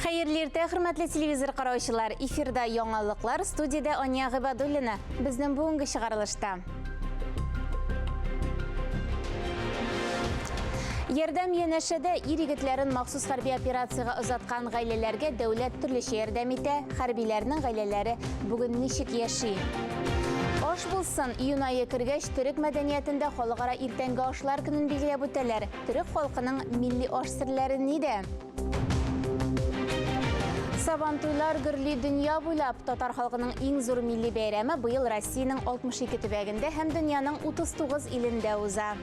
Xeyirli ertə, hörmətli televizor qarawçılar, efirdə yanğılıqlar, studiyada Anya G'ibadulina. Bizning bugungi шығарылышта. Ярдәм янәшәдә ир-егетләрен махсус хәрби операциягә озаткан гаиләләргә дәүләт төрлечә ярдәм итә. Хәрбиләрнең гаиләләре бүген ничек яши? Аш булсын, июнь айы кергәч, төрек мәдәниятендә халыкара иртәнге ашлар көнен билгеләп үтәләр. Төрек халкының милли аш серләре нидә? Сабантуйлар гөрли дөнья буйлап, татар халкының иң зур милли бәйрәме быел Россиянең 62 төбәгендә һәм дөньяның 39 илендә уза.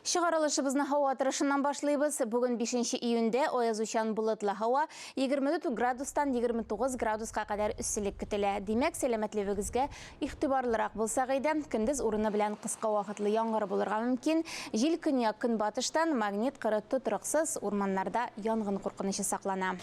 Шығарылышыбызны һава торышыннан башлыйбыз. Бүген 5 июньдә аязучан болытлы һава 24 градустан 29 градуска кадәр өстелек көтелә. Димәк, сәламәтлегегезгә игътибарлырак булсак иде, көндез урыны белән кыска вакытлы яңгыр булырга мөмкин. Җил көньяк көнбатыштан магнит кыры тотрыксыз урманнарда янгын куркынычы саклана.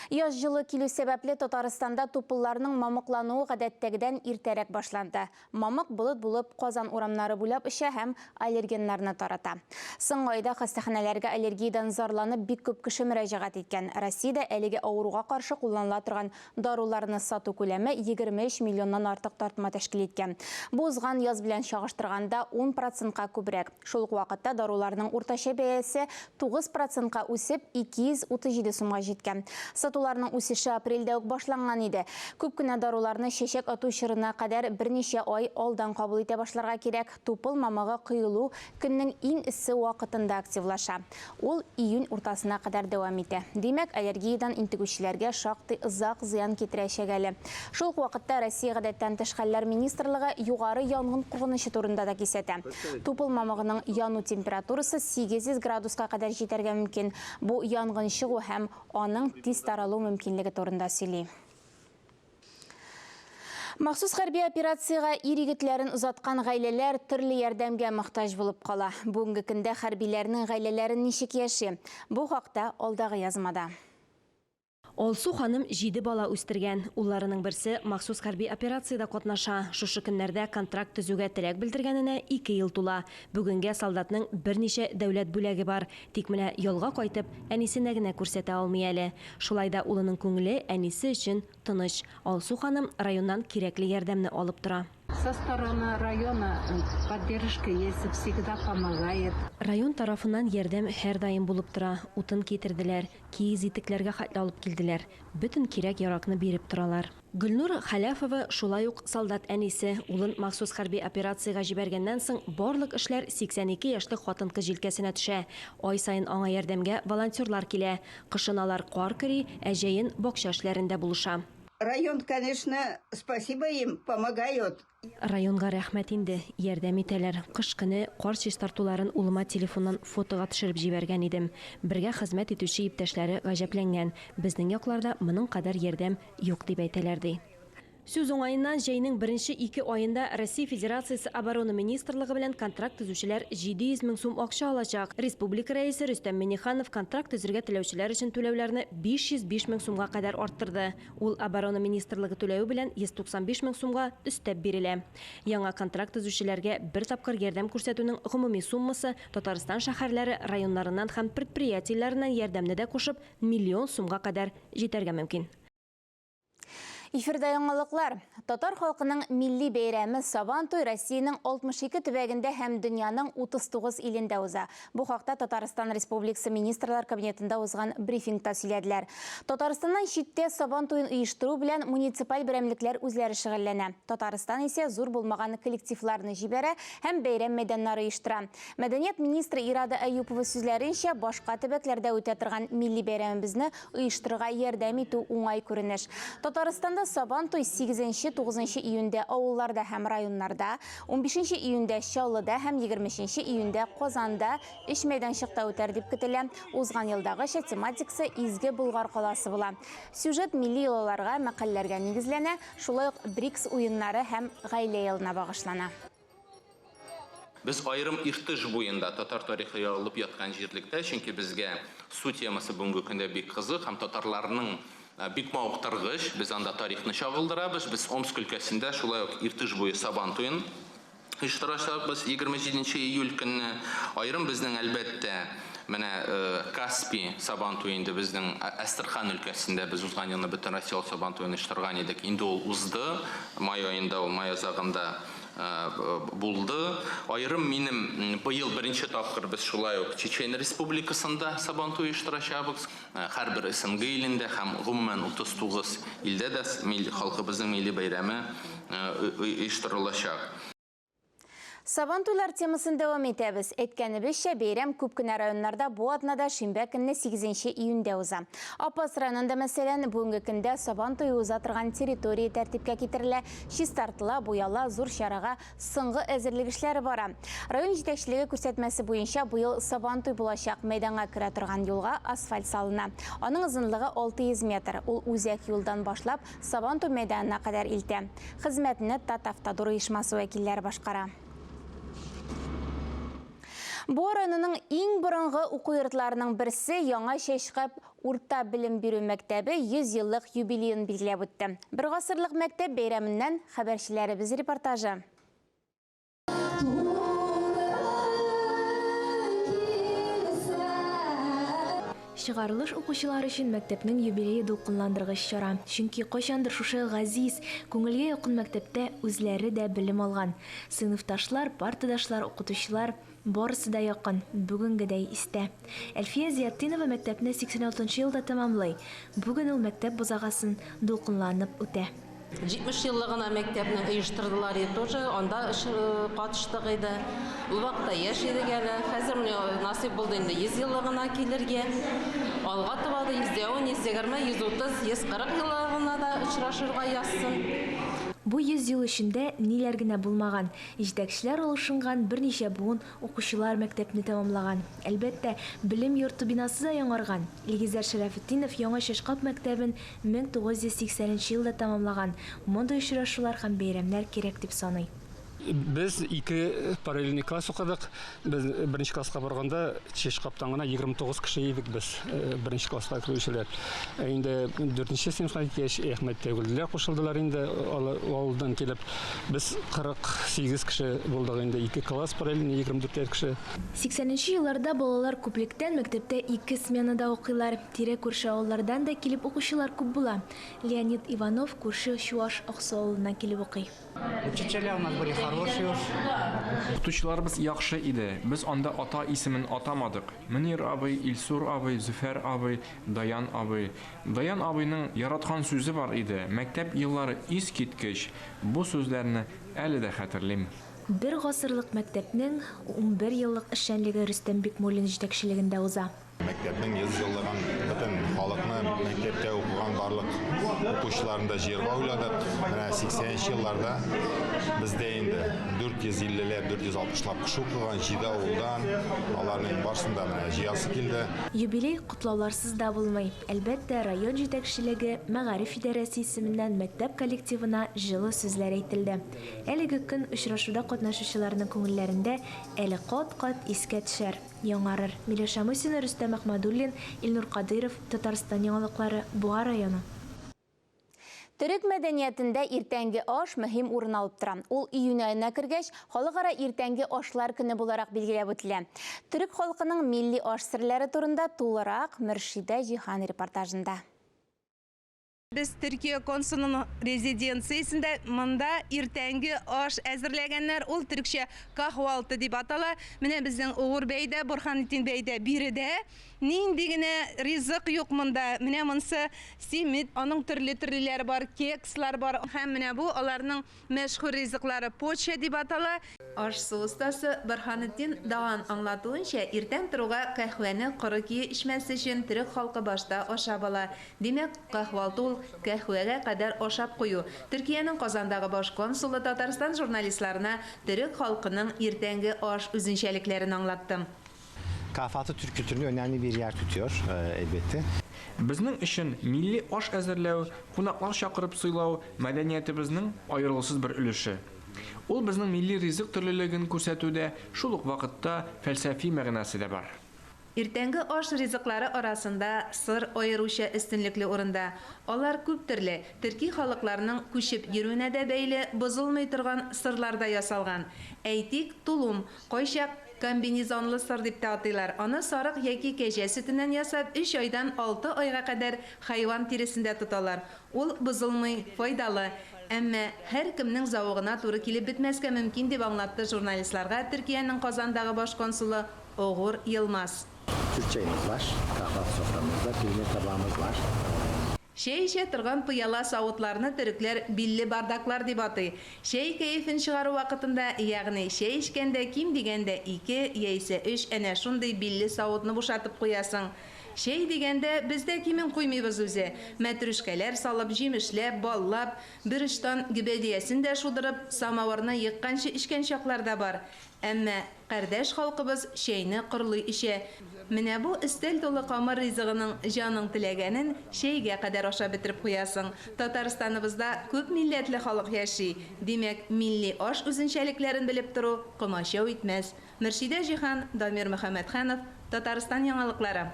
Яз жылы килү сәбәпле Татарстанда тупылларның мамыклануы гадәттәгедән иртәрәк башланды. Мамык болыт булып Казан урамнары буйлап эчә һәм аллергеннарны тарата. Соңгы айда хастаханәләргә аллергиядан зарланып бик күп кеше мөрәҗәгать иткән. Россиядә әлеге авыруга каршы кулланыла торган даруларны сату күләме 23 миллионнан артык тартма тәшкил иткән. Бу узган яз белән чагыштырганда 10%-ка күбрәк. Шул ук вакытта даруларның уртача бәясе 9%-ка үсеп 237 сумга җиткән. Сатуларның үсеше апрельдә үк башланган иде. Күп кенә даруларны чәчәк ату чорына кадәр берничә ай алдан кабул итә башларга кирәк. Тупыл мамыгы кыйлу көннең иң эссе вакытында активлаша. Ул июнь уртасына кадәр дәвам итә. Димәк, аллергиядан интегүчеләргә шактый озак зыян китерәчәк әле. Шул вакытта Россия гадәттән тыш хәлләр министрлыгы югары янгын куркынычы турында да кисәтә. Тупыл мамыгының яну температурасы 800 градуска кадәр җитәргә мөмкин. Бу янгын чыгу һәм аның тиз таралу мөмкинлеге турында сөйли. Махсус хәрби операцияга ир-егетләрен узаткан гаиләләр төрле ярдәмгә мохтаҗ булып кала. Бүгенге көндә хәрбиләрнең гаиләләре ничек яши? Бу хакта алдагы язмада. Олсу ханым 7 бала үстергән. Улларының берсе махсус хәрби операцияда катнаша. Шушы көннәрдә контракт төзүгә теләк белдергәненә 2 ел тула. Бүгенгә солдатның берничә дәүләт бүләге бар. Тик менә ялга кайтып, әнисенә генә күрсәтә алмый әле. Шулай да улының күңеле әнисе өчен тыныч. Олсу ханым районнан кирәкле ярдәмне алып тора. Со стороны района поддержка есть, всегда помогает. Район тарафынан ярдәм һәр даим булып тора. Утын китерделәр, киез итекләргә хәтле алып килделәр. Бөтен кирәк яракны биреп торалар. Гөлнур Халяфова шулай ук солдат әнисе. Улын махсус хәрби операциягә җибәргәннән соң барлык эшләр 82 яшьлек хатын-кыз җилкәсенә төшә. Ай сайын аңа ярдәмгә волонтерлар килә. Кышыналар кар кери, ә җәен бакча эшләрендә булыша. Район, конечно, спасибо им, помогают. Районга рәхмәт инде, ярдәм итәләр. Кыш көне кар чистартуларын улыма телефоннан фотога төшереп җибәргән идем. Бергә хезмәт итүче иптәшләре гаҗәпләнгән. Безнең якларда моның кадәр ярдәм юк дип әйтәләр ди. Сүз уңайыннан җәйнең 1-2 айында Россия Федерациясе оборона министрлыгы белән контракт төзүчеләр 700 мең сум акча алачак. Республика рәисе Рөстәм Миңнеханов контракт төзергә теләүчеләр өчен түләүләрне 505 мең сумга кадәр арттырды. Ул оборона министрлыгы түләү белән 195 мең сумга өстәп бирелә. Яңа контракт төзүчеләргә бер тапкыр ярдәм күрсәтүнең гомуми суммасы Татарстан шәһәрләре, районнарыннан һәм предприятиеләреннән ярдәмне дә кушып миллион сумга кадәр җитәргә мөмкин. Эфирдә яңалыклар. Татар халкының милли бәйрәме Сабантуй Россиянең 62 төбәгендә һәм дөньяның 39 илендә уза. Бу хакта Татарстан Республикасы министрлар кабинетында узган брифингта сөйләделәр. Татарстаннан читтә Сабантуйын оештыру белән муниципаль берәмлекләр үзләре шөгыльләнә. Татарстан исә зур булмаган коллективларны җибәрә һәм бәйрәм мәйданнары оештыра. Мәдәният министры Ирада Әюпова сүзләренчә, башка төбәкләрдә үтә торган милли бәйрәмебезне оештырырга ярдәм итү уңай күренеш. Татарстанда Сабантуй 8-9 июньдә авылларда һәм районнарда, 15 июньдә Чаллыда һәм 20 июньдә Казанда эш мәйданчыкта үтәр дип көтелә. Узган елдагыча тематикасы Изге Болгар каласы була. Сюжет милли йолаларга, мәкалләргә нигезләнә, шулай ук БРИКС уеннары һәм гаилә елына багышлана. Biz ayrım irtiş boyunda Tatar tarixi yazılıb yatqan yerlikdə, çünki bizə su teması бүгінгі көндә бик кызык һәм татарларның Бик мавыктыргыч, без анда тарихны чагылдырабыз. Без Омск өлкәсендә шулай ук Иртыш буе Сабан туен оештырачакбыз 27 июль көнне. Айрым безнең әлбәттә менә Каспий Сабан туенда безнең Әстерхан өлкәсендә без узган елны бөтен Россия Сабан туен оештырган идек. Инде ул узды. Май аенда, май азагында булды. Айрым минем быел беренче тапкыр без шулай ук Чечен Республикасында Сабан туе оештырачабыз. Һәрбер СНГ илендә һәм гомумән 39 илдә дә халкыбызның милли бәйрәме оештырылачак. Сабан туйлар темасын дәвам итәбез. Әйткәнебезчә, бәйрәм күп кенә районнарда бу атнада шимбә көнне 8 июньдә уза. Апас районында мәсәлән, бүгенге көндә Сабан туе уза торган территория тәртипкә китерелә, чистартыла, буяла, зур чарага соңгы әзерлек эшләре бара. Район җитәкчелеге күрсәтмәсе буенча быел Сабан туй булачак мәйданга керә торган юлга асфальт салына. Аның озынлыгы 600 метр. Ул үзәк юлдан башлап Сабан туй мәйданына кадәр илтә. Хезмәтне Татавтодор оешмасы вәкилләре башкара. Бу районның иң борынгы уку йортларының берсе яңа чәчкәп урта белем бирү мәктәбе 100 еллык юбилеен билгеләп үтте. Бер гасырлык мәктәп бәйрәменнән хәбәрчеләребез репортажы. Чыгарылыш укучылар өчен мәктәпнең юбилее дулкынландыргыч чара. Чөнки кайчандыр шушы газиз, күңелгә якын мәктәптә үзләре дә белем алган. Сыйныфташлар, партадашлар, укытучылар барысы да якын, бүгенгедәй истә. Әлфия Зияттинова мәктәпне 86 елда тәмамлый. Бүген ул мәктәп бузагасын дулкынланып үтә. 70 еллыгына мәктәпне оештырдылар тоже, анда катыштык иде. Ул вакытта яшь идек әле. Хәзер менә насыйп булды инде 100 еллыгына килергә. Алга таба да 110, 120, 130, 140 еллыгына да очрашырга язсын. Бу 100 ел эчендә ниләр генә булмаган. Җитәкчеләр алышынган берничә буын укучылар мәктәпне тәмамлаган. Әлбәттә, белем йорты бинасы да яңарган. Илгизәр Шәрәфетдинов яңа Чәчкәп мәктәбен 1980 елда тәмамлаган. Мондый очрашулар һәм бәйрәмнәр кирәк дип саный. Без 2 параллельный класс укыдык. Без беренче класска барганда Чәчкәптән гына 29 кеше идек без беренче класска килүчеләр. Инде 4нче сыйныфка яшь Әхмәт Тәгүлләр кушылдылар инде авылдан килеп. Без 48 кеше булдык инде 2 класс параллельный 24 кеше. 80нче елларда балалар күплектән мәктәптә 2 сменада укыйлар. Тирә күрше авыллардан да килеп укучылар күп була. Леонид Иванов күрше Чуваш Аксуылына килеп укый. Учителя у нас были хорошие. Укытучыларыбыз яхшы иде. Без анда ата исемен атамадык. Мөнир абый, Илсур абый, Зөфәр абый, Даян абый. Даян абыйның яраткан сүзе бар иде. Мәктәп еллары искиткеч. Бу сүзләрне әле дә хәтерлим. Бер гасырлык мәктәпнең 11 еллык эшчәнлеге Рөстәм Бикмуллин җитәкчелегендә уза. Мәктәпнең 100 еллыгын бөтен халыкны мәктәптә укыган барлык укучыларын да җыярга уйладык. Менә 80нче елларда бездә инде 450ләр, 460лап кеше укыган 7 авылдан, аларның барсында менә җыясы килде. Юбилей котлауларсыз да булмый. Әлбәттә, район җитәкчелеге Мәгариф идарәсе исеменнән мәктәп коллективына җылы сүзләр әйтелде. Әлеге көн очрашуда катнашучыларның күңелләрендә әле кат-кат искә төшәр, яңарыр. Миләүшә Мусина, Рөстәм Әхмәдуллин, Илнур Кадыров, Татарстан яңалыклары, Буга районы. Төрек мәдәниятендә иртәнге аш мөһим урын алып тора. Ул июнь аена кергәч, халыкара иртәнге ашлар көне буларак билгеләп үтелә. Төрек халкының милли аш серләре турында тулырак Мөршидә Җихан репортажында. Без Төркия консулының резиденциясендә монда иртәнге аш әзерләгәннәр. Ул төркчә кахвалты дип атала. Менә безнең Угыр бәйдә, Борһанетдин бәйдә биредә нинди генә ризык юк монда. Менә монсы симит, аның төрле-төрлеләре бар, кекслар бар. Һәм менә бу аларның мәшһүр ризыклары поча дип атала. Аш устасы Борһанетдин даган аңлатуынча, иртән торуга кахвәне коры кие эчмәс өчен төрек халкы башта ашап ала. Димәк, кахвалты ул кахвәгә кадәр ашап кую. Төркиянең Казандагы баш консулы Татарстан журналистларына төрек халкының иртәнге аш үзенчәлекләрен аңлатты. Kahvaltı Türk kültüründe önemli bir yer tutuyor elbette. Безнең өчен милли аш әзерләү, кунаклар чакырып сыйлау мәдәниятебезнең аерылсыз бер өлеше. Ул безнең милли ризык төрлелеген күрсәтүдә, шул ук вакытта фәлсәфи мәгънәсе дә бар. Иртәнге аш ризыклары арасында сыр аеруча өстенлекле урында. Алар күп төрле төрки халыкларының күчеп йөрүенә дә бәйле бозылмый торган сырларда ясалган. Әйтик, тулум, кайчак комбинезонлы сыр дип тә атыйлар. Аны сарык яки кәҗә сөтеннән ясап 3 айдан 6 айга кадәр хайван тиресендә тоталар. Ул бозылмый, файдалы. Әмма һәр кемнең зауыгына туры килеп бетмәскә мөмкин дип аңлатты журналистларга Төркиянең Казандагы баш консулы Оғур Йылмаз. Türk çayımız var, kahvaltı soframızda, peynir tabağımız var. Шәй эчә торган пыяла савытларны төрекләр билле бардаклар дип атый. Шәй кәефен чыгару вакытында, ягъни шәй эчкәндә ким дигәндә 2 яисә 3 әнә шундый билле савытны бушатып куясың. Шәй дигәндә бездә кимен куймыйбыз үзе. Мәтрүшкәләр салып, җимешләп, баллап, бер ыштан гибәдиясен дә шудырып, самавырны йыкканчы ичкән чаклар да бар. Әмма кардәш халкыбыз шәйне кырлый ичә. Менә бу өстәл тулы камыр ризыгының җаның теләгәнен шәйгә кадәр ашап бетереп куясың. Татарстаныбызда күп милләтле халык яши. Димәк, милли аш үзенчәлекләрен белеп тору комачау итмәс. Мөршидә Җихан, Дамир Мөхәммәтханов, Татарстан яңалыклары.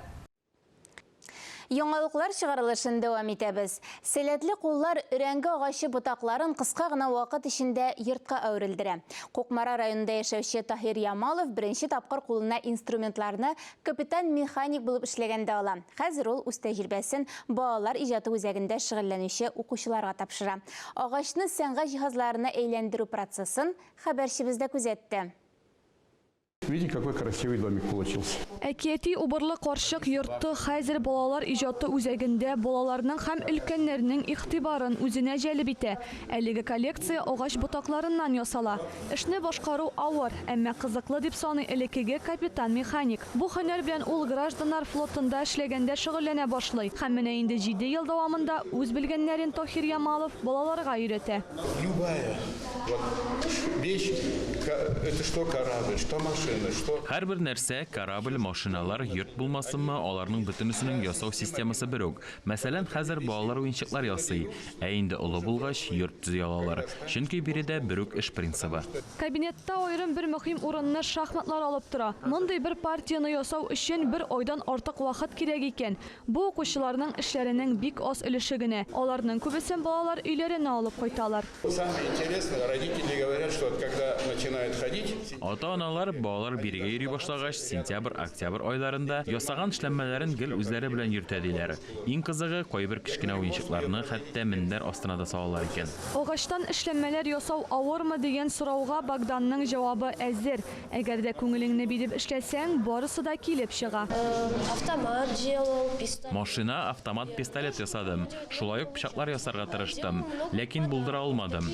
Яңалыклар чыгарылышын дәвам итәбез. Сәләтле куллар өрәңге агачы ботакларын кыска гына вакыт эчендә йортка әверелдерә. Кукмара районында яшәүче Таһир Ямалов беренче тапкыр кулына инструментларны капитан механик булып эшләгәндә ала. Хәзер ул үз тәҗрибәсен балалар иҗаты үзәгендә шөгыльләнүче укучыларга тапшыра. Агачны сәнгать җиһазларына әйләндерү процессын хәбәрчебездә күзәтте. Видите, какой красивый домик получился. Әкияти убырлы карчык йорты хәзер балалар иҗаты үзәгендә балаларның һәм өлкәннәрнең игътибарын үзенә җәлеп итә. Әлеге коллекция агач ботакларыннан ясала. Эшне башкару авыр, әмма кызыклы дип саный элекеге капитан механик. Бу һөнәр белән ул гражданнар флотында эшләгәндә шөгыльләнә башлый. Һәм менә инде 7 ел дәвамында үз белгәннәрен Таһир Ямалов балаларга өйрәтә. Любая вещь, это что корабль, что машина, что... Һәрбер нәрсә, корабль, машиналар, йорт булмасынмы, аларның бөтенесенең ясау системасы бер үк. Мәсәлән, хәзер балалар уенчыклар ясый, ә инде олы булгач йорт төзи алалар. Чөнки биредә бер үк эш принцибы. Кабинетта аерым бер мөһим урынны шахматлар алып тора. Мондый бер партияны ясау өчен бер айдан артык вакыт кирәк икән. Бу укучыларның эшләренең бик аз өлеше генә. Аларның күбесен балалар өйләренә алып кайталар. Самое интересное, родители говорят, что когда начинают ходить... Ата-аналар балалар бирегә йөри башлагач, сентябрь-октябрь айларында ясаган эшләнмәләрен гел үзләре белән йөртә диләр. Иң кызыгы кайбер кичкенә уенчыкларны хәтта мендәр астына да салалар икән. Агачтан эшләнмәләр ясау авырмы дигән сорауга Багданның җавабы әзер. Әгәр дә күңелеңне биреп эшләсәң, барысы да килеп чыга. Автомат җыелу, пистолет. Машина, автомат, пистолет ясадым. Шулай ук пычаклар ясарга тырыштым, ләкин булдыра алмадым.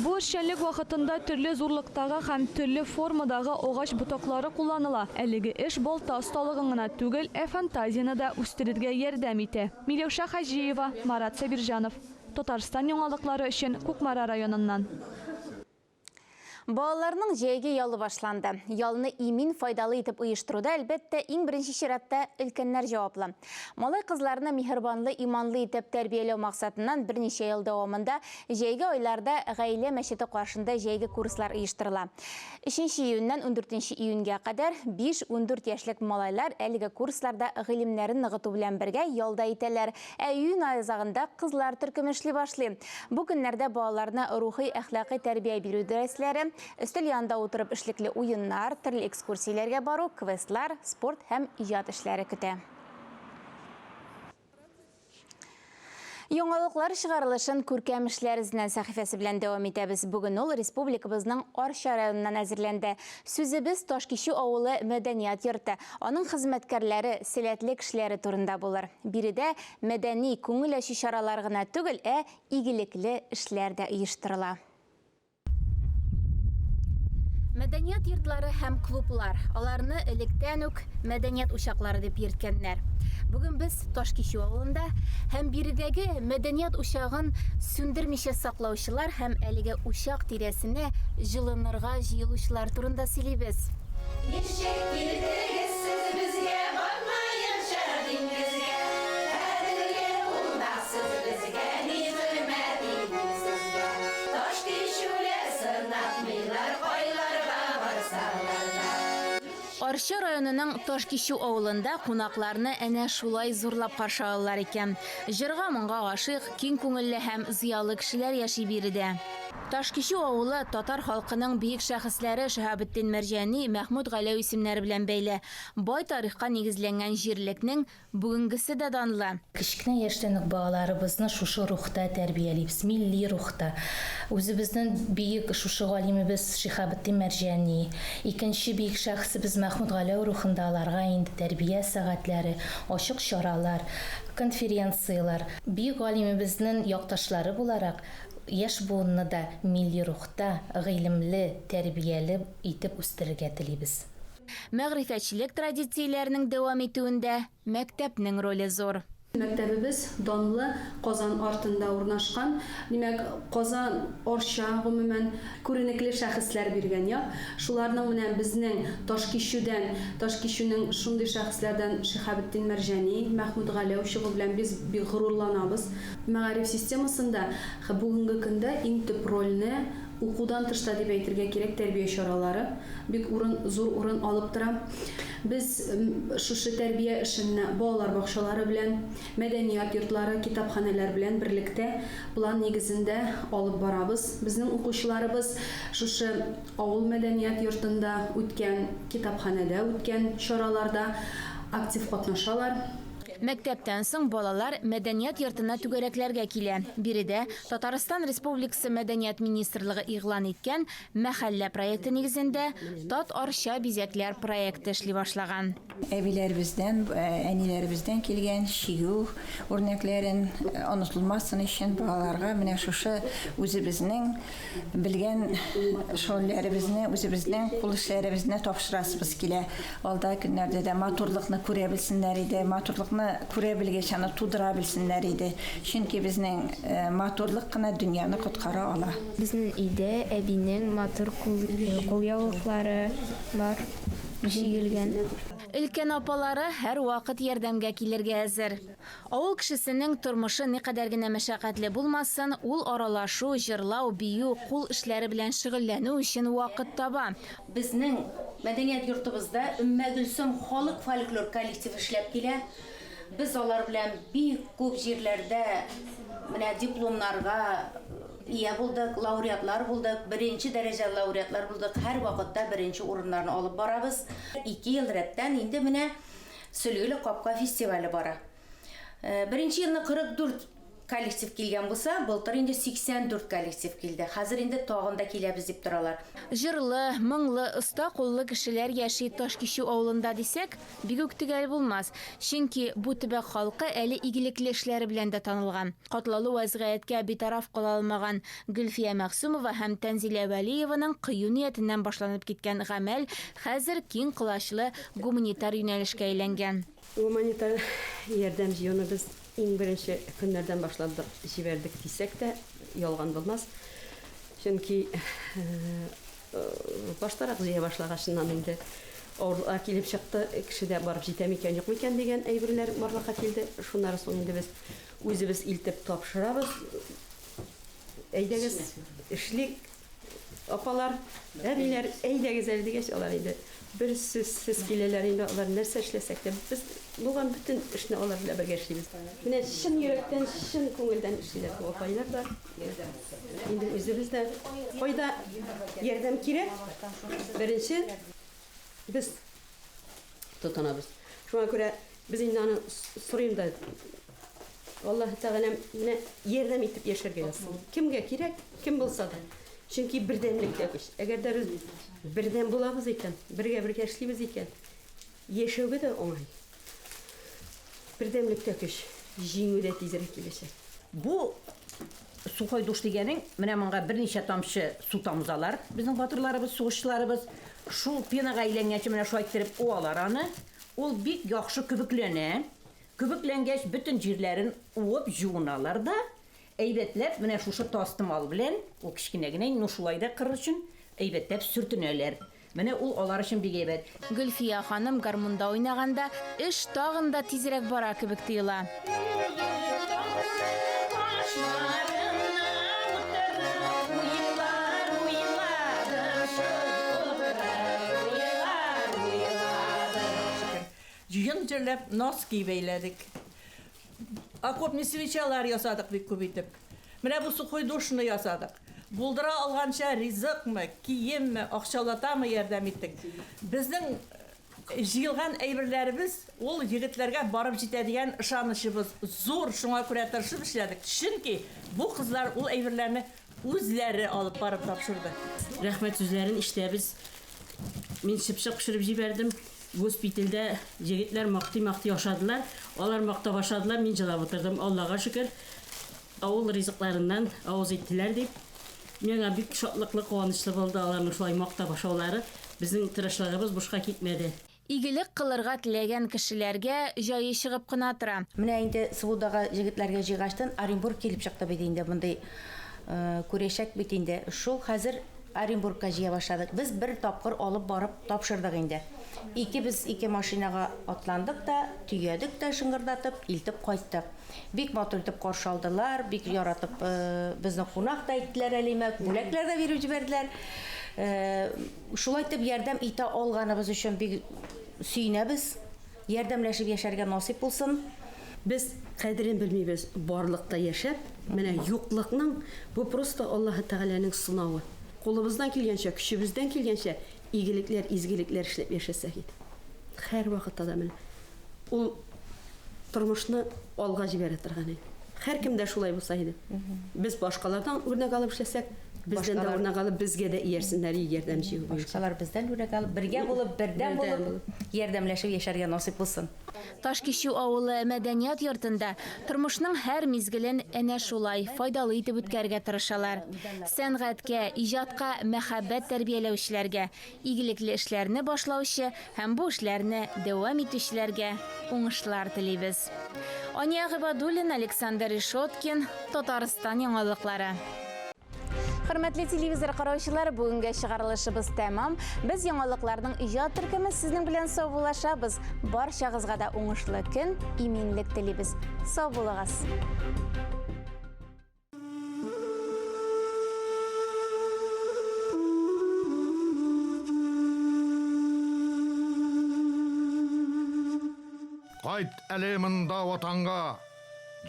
Бу эшчәнлек вакытында төрле зурлыктагы һәм төрле формадагы агач ботаклары кулланыла. Әлеге эш балта осталыгын гына түгел, фантазияны да үстерергә ярдәм итә. Миләүшә Хаҗиева, Марат Сабирҗанов. Татарстан яңалыклары өчен Кукмара районыннан. Балаларның җәйге ялы башланды. Ялны имин файдалы итеп оештыруда әлбәттә иң беренче чиратта өлкәннәр җаваплы. Малай кызларны миһербанлы, иманлы итеп тәрбияләү максатыннан берничә ел дәвамында җәйге айларда гаилә мәчете каршында җәйге курслар оештырыла. 3 июньнән 14 июньгә кадәр 5-14 яшьлек малайлар әлеге курсларда гыйлемнәрен ныгыту белән бергә ялда итәләр. Ә июнь азагында кызлар төркеме эшли башлый. Бу көннәрдә балаларны рухи, әхлакый тәрбия бирү дәресләре, өстәл янында утырып эшлекле уеннар, төрле экскурсияләргә бару, квестлар, спорт һәм иҗат эшләре көтә. Яңалыклар чыгарылышын күркәм эшләр эзләнә сәхифәсе белән дәвам итәбез. Бүген ул республикабызның Арча районыннан әзерләнде. Сүзебез Ташкишу авылы мәдәният йорты. Аның хезмәткәрләре, сәләтле кешеләре турында булыр. Биредә мәдәни күңел ачу чаралар гына түгел, игелекле эшләр дә оештырыла. Мәдәният йортлары һәм клублар. Аларны электән үк мәдәният учаклары дип йөрткәннәр. Бүген без Ташкишу авылында һәм биредәге мәдәният учагын сүндермичә саклаучылар һәм әлеге учак тирәсенә җылынырга җыелучылар турында сөйлибез. Арча районының Ташкишу авылында кунакларны әнә шулай зурлап каршы алалар икән. Җырга моңга гашыйк, киң күңелле һәм зыялы кешеләр яши биредә. Ташкишу авылы татар халкының бийек шәхесләре Шәһабетдин Мәрҗани, Мәхмүд Галәү исемнәре белән бәйле. Бай тарихка нигезләнгән җирлекнең бүгенгесе дә данлы. Кичкенә яшьтән үк балаларыбызны шушы рухта тәрбиялибез, милли рухта. Үзебезнең бийек шушы галимебез Шәһабетдин Мәрҗани, икенче бийек шәхесебез Мәхмүд Галәү рухында аларга инде тәрбия сәгатьләре, ачык чаралар, конференциялар. Бийек галимебезнең якташлары буларак яшь буынны да милли рухта, гыйлемле, тәрбияле итеп үстерергә телибез. Мәгърифәтчелек традицияләренең дәвам итүендә мәктәпнең роле зур. Мәктәбебез данлы Казан артында урнашкан. Димәк, Казан Арча гомумән күренекле шәхесләр биргән, я. Шуларның менә безнең Ташкишүнең шундый шәхесләрдән Шәһабетдин Мәрҗани, Мәхмүд Галәү чыгу белән біз горурланабыз. Мәгариф системасында бүгенге көндә иң төп рольне укудан тышта дип әйтергә кирәк, тәрбия чаралары бик зур урын алып тора. Biz шушы тәрбия эшенә балалар бакчалары белән, мәдәният йортлары, китапханәләр белән берлектә план нигезендә алып барабыз. Безнең укучыларыбыз шушы авыл мәдәният йортында үткән, китапханәдә үткән чараларда актив катнашалар. Мәктәптән соң балалар мәдәният йортына түгәрәкләргә килә. Биредә Татарстан Республикасы Мәдәният министрлыгы игълан иткән мәхәллә проекты нигезендә Тат Арча бизәкләр проекты эшли башлаган. Әбиләребездән, әниләребездән килгән шигү үрнәкләрен онытылмасын өчен балаларга менә шушы үзебезнең белгән шөгыльләребезне, үзебезнең кул эшләребезне тапшырасыбыз килә. Алда көннәрдә дә матурлыкны күрә белсеннәр иде, матурлыкны күрә белгәч аны тудыра белсеннәр иде. Чөнки безнең матурлык кына дөньяны коткара ала. Безнең өйдә әбинең матур кулъяулыклары бар, шигелгән. Өлкән апалары һәр вакыт ярдәмгә килергә әзер. Авыл кешесенең тормышы никадәр генә мәшәкатьле булмасын, ул аралашу, җырлау, бию, кул эшләре белән шөгыльләнү өчен вакыт таба. Безнең мәдәният йортыбызда Өммә Гөлсем халык фольклор коллективы эшләп килә. Biz алар белән бик күп җирләрдә менә дипломнарга ия булдык, лауреатлар булдык, беренче дәрәҗә лауреатлар булдык. Һәр вакытта беренче урыннарны алып барабыз. 2 ел рәттән инде менә Сөлгеле капка фестивале бара. Беренче елны 44 коллектив килгән булса, былтыр инде 84 коллектив килде. Хәзер инде тагын да киләбез дип торалар. Җырлы, моңлы, оста куллы кешеләр яши Ташкишу авылында дисәк, бик үк төгәл булмас. Чөнки бу төбәк халкы әле игелекле эшләре белән дә танылган. Катлаулы вазгыятькә битараф кала алмаган Гөлфия Мәхсүмова һәм Тәнзилә Вәлиеваның кыю ниятеннән башланып киткән гамәл хәзер киң кылачлы гуманитар юнәлешкә әйләнгән. Гуманитар ярдәм җыюны без иң беренче көннәрдән башладык, җибәрдек дисәк тә ялган булмас. Чөнки баштарак җыя башлагачыннан инде авырлык килеп чыкты, кешедә барып җитәм икән, юк микән дигән әйберләр барлыкка килде. Шуннары соң инде без үзебез илтеп тапшырабыз. Әйдәгез эшлик, апалар, әбиләр, әйдәгез әле дигәч, алар инде bir siz киләләр инде, алар нәрсә эшләсәк тә без булган бөтен эшне алар белән бергә эшлибез. Менә чын йөрәктән, чын күңелдән эшлиләр бу апайлар да. Инде үзебез дә кайда ярдәм кирәк. Беренче без тотынабыз. Шуңа күрә без инде аны сорыйм да. Аллаһ Тәгалә менә ярдәм итеп яшәргә язсын. Кемгә кирәк, кем булса да. Чөнки бердәмлектә көч. Әгәр дә бердәм булабыз икән, бергә эшлибез икән, яшәүгә дә оңай. Бердәмлектә көч, җиңү дә тизрәк киләчәк. Бу сухой душ дигәнең, менә монда берничә тамчы су тамызалар. Безнең батырларыбыз, сугышчыларыбыз шул пенага әйләнгәнче менә шулай иттереп уалар аны. Ул бик яхшы күбекләнә. Күбекләнгәч бөтен җирләрен уып җуыналар да, әйбәтләп менә шушы тастымал белән, ул кичкенә генә шулай да кыр өчен әйбәтләп сүртенәләр. Менә ул алар өчен бик әйбәт. Гөлфия ханым гармунда уйнаганда эш тагын да тизрәк бара кебек тоела. zincirlep noski beyledik. Akopni свечалар ясадык бик күп итеп. Менә бу сухой душны ясадык. Булдыра алганча ризыкмы, киемме, акчалатамы ярдәм иттек. Безнең җыелган әйберләребез ул егетләргә барып җитә дигән ышанычыбыз зур, шуңа күрә тырышып эшләдек. Чөнки бу кызлар ул әйберләрне үзләре алып барып тапшырды. Рәхмәт сүзләрен ишетәбез. Мин чыпчык пешереп җибәрдем. Госпитальдә җегетләр макти яшадылар. Алар макта башладылар, мин җылап утырдым. Аллага шөкер. Авыл ризыкларыннан авыз иттеләр дип. Миңа бик шатлыклы, куанычлы булды аларның шулай макта башлаулары. Безнең тырышлыгыбыз бушка китмәде. Игелек кылырга теләгән кешеләргә җае чыгып кына тора. Менә инде Сылудагы җегетләргә җыйгаштан Оренбург килеп чыкты бит инде мондай күрәшәк бит инде. Шул хәзер Оренбургка җыя башладык. Без бер тапкыр алып барып тапшырдык инде. Без ике машинага атландык та, төядек тә шыңгырдатып, илтеп кайттык. Бик матур итеп каршы алдылар, бик яратып безне кунак та иттеләр әлимәк, бүләкләр дә биреп җибәрделәр. Шулай итеп ярдәм итә алганыбыз өчен бик сөенәбез. Ярдәмләшеп яшәргә насип булсын. Без кадерен белмибез, барлыкта яшәп, менә юклыкның бу просто Аллаһ Тәгаләнең сынавы. Кулыбыздан килгәнчә, көчебездән килгәнчә игелекләр, изгелекләр эшләп яшәсәк иде. Һәр вакытта да менә ул тормышны алга җибәрә торган иде. Һәр кемдә шулай булса иде. Без башкалардан үрнәк алып эшләсәк, бездән дә үрнәк алып безгә дә иярсеннәр, ярдәм җыю. Башкалар бездән үрнәк алып, бергә булып, бердәм булып, ярдәмләшеп яшәргә насип булсын. Ташкишу авылы мәдәният йортында тормышның һәр мизгелен әнә шулай файдалы итеп үткәргә тырышалар. Сәнгатькә, иҗатка мәхәббәт тәрбияләүчеләргә, игелекле эшләрне башлаучы һәм бу эшләрне дәвам итүчеләргә уңышлар телибез. Ания Гыйбадуллина, Александр Ишоткин, Татарстан яңалыклары. Хөрмәтле телевизор караучылар, бүгенге чыгарылышыбыз тәмам. Без яңалыкларның иҗат төркеме сезнең белән саубуллашабыз. Барчагызга да уңышлы көн, иминлек телибез. Сау булыгыз. Кайт әле монда ватанга,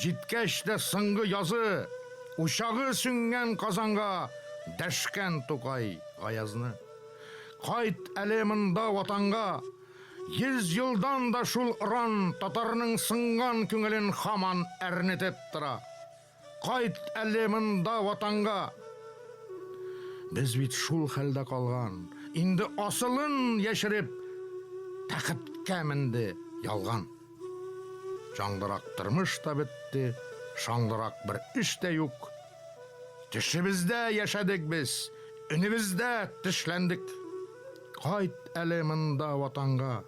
җиткәч тә соңгы язы, учагы сүнгән Казанга, дәшкән Тукай Аязны. Кайт әле монда ватанга, 100 елдан да шул ыран татарның сынган күңелен хаман әрнетеп тора. Кайт әле монда ватанга. Без бит шул хәлдә калган, инде асылын яшереп, тәхеткә менде ялган. Жаңдырак тормыш та бетте, шаңдырак бер эш тә юк. Төшебездә яшәдек без, өнебездә тешләндек. Кайт әле монда ватанга.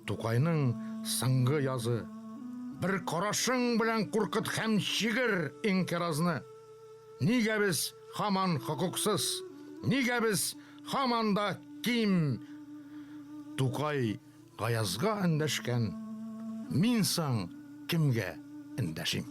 Тукайның соңгы язы. Бер карашың белән куркыт һәм чигер инкиразны. Нигә без һаман хокуксыз? Нигә без һаман да ким? Тукай Гаязга эндәшкән. Мин соң кемгә эндәшим?